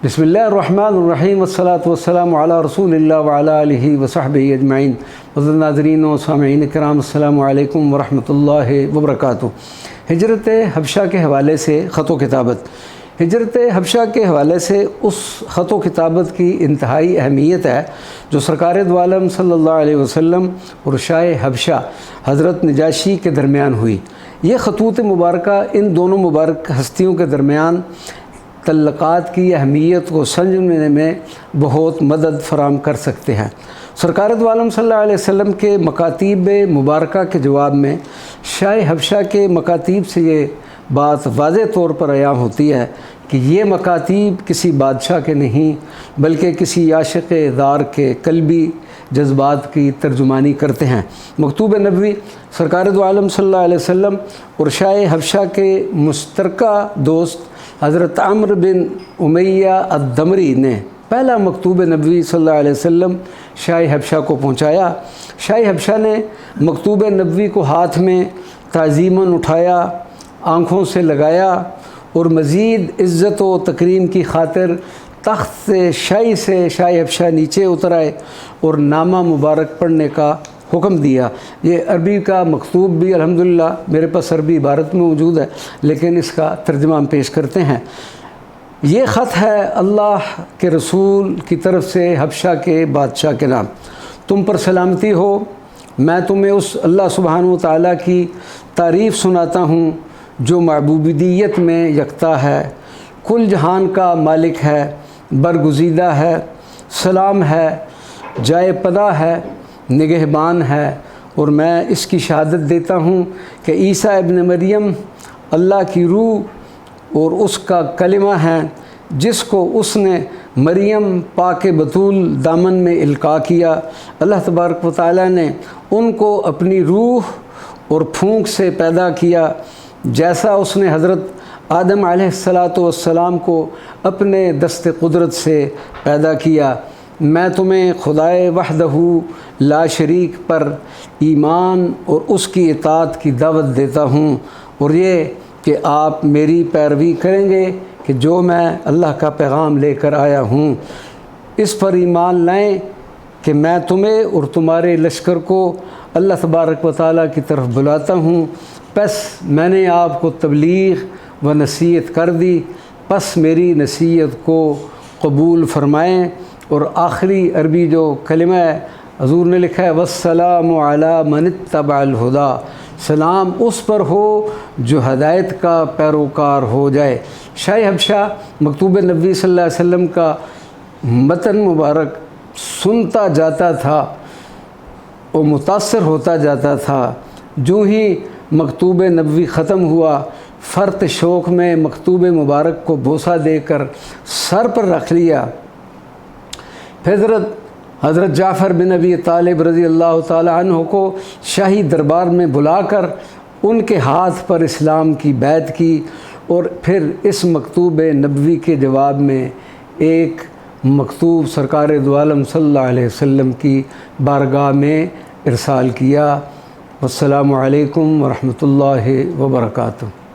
बिस्मिल्लाहिर्रहमानिर्रहीम वस्सलातु वस्सलामु अला रसूलिल्लाह व अला आलिहि व सहबिहि अजमईन। मुअज़्ज़ज़ नाज़रीन व सामिईन किराम, अस्सलामु अलैकुम व रहमतुल्लाहि व बरकातुहू। हिजरत हबशा के हवाले से ख़त व किताबत। हिजरत हबशा के हवाले से उस ख़त व किताबत की इंतहाई अहमियत है जो सरकार दो आलम सल्लल्लाहु अलैहि वसल्लम और शाह हबशा हज़रत नजाशी के दरमियान हुई। ये ख़तूत मुबारका इन दोनों मुबारक हस्तियों के दरमियान तल्लक़ात की अहमियत को समझने में बहुत मदद फराम कर सकते हैं। सरकार दो आलम सल्लल्लाहु अलैहि वसल्लम के मकातीब मुबारका के जवाब में शाह हबशा के मकातीब से ये बात वाज़ेह तौर पर अयां होती है कि ये मकातीब किसी बादशाह के नहीं बल्कि किसी आशिक़ दार के कल्बी जज्बात की तर्जुमानी करते हैं। मकतूब नबवी सरकार दो आलम सल्लल्लाहु अलैहि वसल्लम और शाह हबशा के मुश्तरका दोस्त हज़रत अम्र बिन उमैया अद-दमरी ने पहला मकतूब नबवी सल्लल्लाहु अलैहि वसल्लम शाह हबशा को पहुँचाया। शाह हबशा ने मकतूब नबवी को हाथ में ताज़ीमन उठाया, आँखों से लगाया और मज़ीद इज़्ज़त व तकरीम की खातिर तख्त से शाह हबशा नीचे उतर आए और नामा मुबारक पढ़ने का हुक्म दिया। ये अरबी का मकतूब भी अल्हम्दुलिल्लाह मेरे पास अरबी इबारत में मौजूद है, लेकिन इसका तर्जुमा हम पेश करते हैं। ये ख़त है अल्लाह के रसूल की तरफ से हबशा के बादशाह के नाम। तुम पर सलामती हो। मैं तुम्हें उस अल्लाह सुब्हानहू व तआला की तारीफ़ सुनाता हूँ जो महबूबियत में यकता है, कुल जहान का मालिक है, बरगुज़ीदा है, सलाम है, जाए पनाह है, निगहबान है। और मैं इसकी शहादत देता हूँ कि ईसा इब्न मरियम अल्लाह की रूह और उसका कलिमा है जिसको उसने मरियम पाक बतूल दामन में इल्का किया। अल्लाह तबारक व तआला ने उनको अपनी रूह और फूंक से पैदा किया, जैसा उसने हज़रत आदम अलैहिस्सलातु वस्सलाम को अपने दस्ते कुदरत से पैदा किया। मैं तुम्हें खुदाए वहदहू ला शरीक पर ईमान और उसकी इताअत की दावत देता हूँ, और ये कि आप मेरी पैरवी करेंगे कि जो मैं अल्लाह का पैगाम लेकर आया हूँ, इस पर ईमान लाएं कि मैं तुम्हें और तुम्हारे लश्कर को अल्लाह तबारक व तआला की तरफ बुलाता हूँ। बस मैंने आपको तबलीग व नसीहत कर दी, बस मेरी नसीहत को कबूल फ़रमाएँ। और आखिरी अरबी जो कलिमा है हज़ूर ने लिखा है, वस्सलामु अला मन इत्तबअल हुदा, सलाम उस पर हो जो हदायत का पैरोकार हो जाए। शाह हबशा मकतूब नबी सल्लल्लाहु अलैहि वसल्लम का मतन मुबारक सुनता जाता था और मुतासर होता जाता था। जो ही मकतूब नबवी ख़त्म हुआ, फ़र्त शौक़ में मकतूब मुबारक को बोसा देकर सर पर रख लिया। फिर हज़रत जाफ़र बिन अबी तालिब रज़ी अल्लाह ताला अन्हु को शाही दरबार में बुलाकर उनके हाथ पर इस्लाम की बैत की, और फिर इस मकतूब नबवी के जवाब में एक मकतूब सरकार दो आलम सल्लल्लाहु अलैहि वसल्लम की बारगाह में इरसाल किया। वस्सलामु अलैकुम व रहमतुल्लाहि व बरकातुहू।